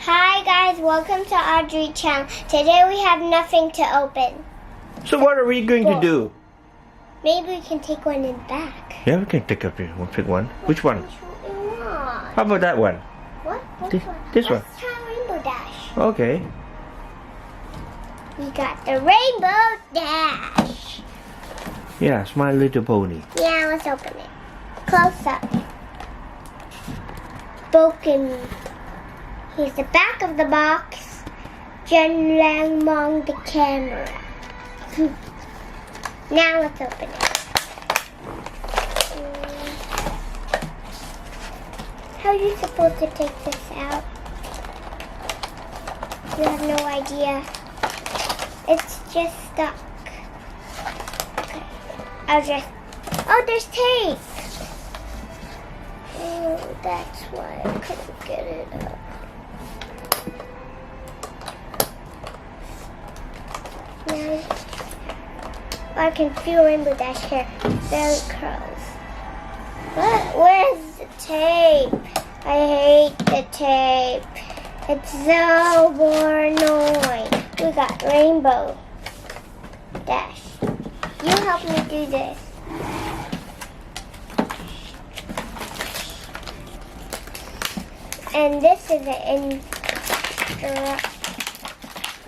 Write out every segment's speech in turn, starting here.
Hi guys, welcome to Audrey Channel. Today we have nothing to open. So what are we going to do? Maybe we can take one in back. Yeah, we can take up here. We'll pick one. Which one? Which one we want? How about that one? What? Which This- one? this one. Let's try Rainbow Dash. Okay. We got the Rainbow Dash. Yeah, My Little Pony. Yeah, let's open it. Close up. Broken. Here's the back of the box. Jen Lang Mong the camera. Now let's open it. How are you supposed to take this out? You have no idea. It's just stuck. Okay. Oh, there's tape. Oh, that's why I couldn't get it up. Now, I can feel Rainbow Dash here. There it curls. But where's the tape? I hate the tape. It's so annoying. We got Rainbow Dash. You help me do this. And this is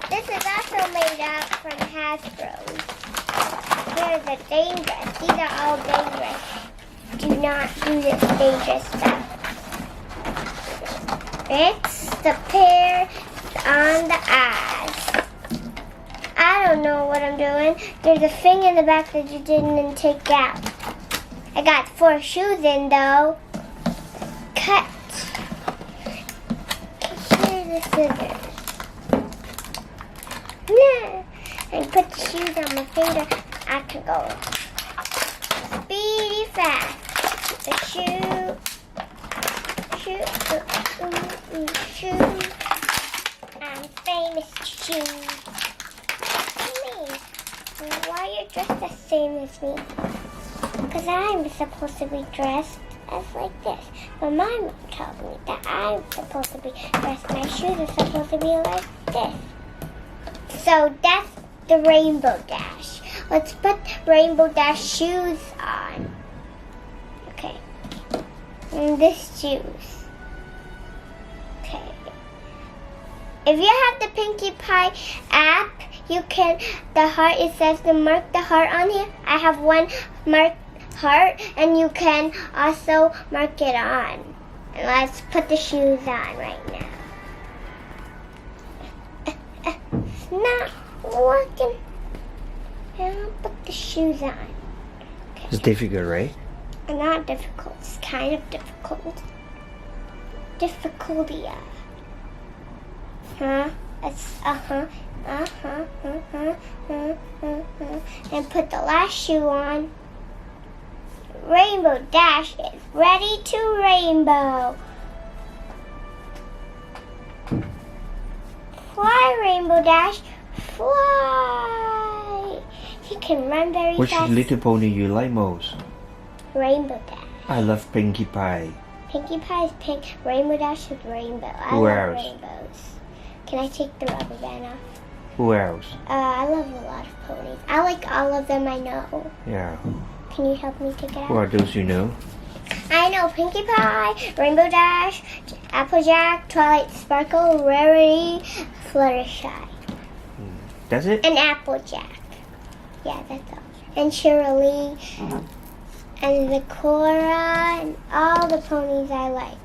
This is also made up from Hasbro's. Here's a dangerous. These are all dangerous. Do not do this dangerous stuff. It's the pear on the eyes. I don't know what I'm doing. There's a thing in the back that you didn't take out. I got 4 shoes in though. Cut. Here's the scissors. And put the shoes on my finger. I can go speedy fast. The shoe. I'm famous shoes. Me. Why are you dressed the same as me? Because I'm supposed to be dressed as like this. But my mom told me that I'm supposed to be dressed. My shoes are supposed to be like this. So that's the Rainbow Dash. Let's put Rainbow Dash shoes on. Okay. And this shoes. Okay. If you have the Pinkie Pie app, you can, it says to mark the heart on here. I have one marked heart, and you can also mark it on. And let's put the shoes on right now. It's not working. I'll put the shoes on. Okay. It's difficult, right? Not difficult. It's kind of difficult. Difficulty. Huh? It's And put the last shoe on. Rainbow Dash is ready to rainbow. Fly, Rainbow Dash, fly! He can run very Which fast. Little Pony you like most? Rainbow Dash. I love Pinkie Pie. Pinkie Pie is pink. Rainbow Dash is rainbow. I Who love else? rainbows. Can I take the rubber band off? Who else? I love a lot of ponies. I like all of them I know. Yeah. Can you help me take it Who out? are those you know? I know Pinkie Pie, Rainbow Dash, Applejack, Twilight Sparkle, Rarity, Fluttershy. That's it? And Applejack. Yeah, that's all. And Shirley, and the Cora, and all the ponies I like.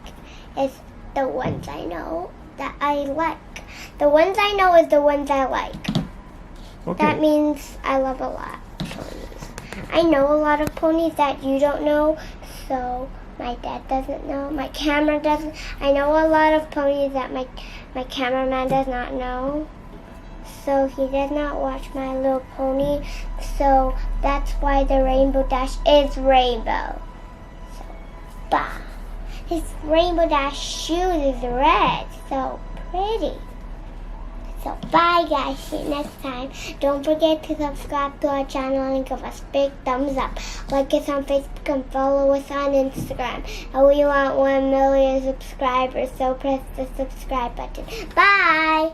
It's the ones I know that I like. The ones I know is the ones I like. Okay. That means I love a lot of ponies. I know a lot of ponies that you don't know, so my dad doesn't know. My camera doesn't. I know a lot of ponies that my cameraman does not know. So he does not watch My Little Pony. So that's why the Rainbow Dash is rainbow. So, bah. His Rainbow Dash shoes is red. So pretty. So bye guys, see you next time. Don't forget to subscribe to our channel and give us big thumbs up. Like us on Facebook and follow us on Instagram. And we want 1 million subscribers, so press the subscribe button. Bye!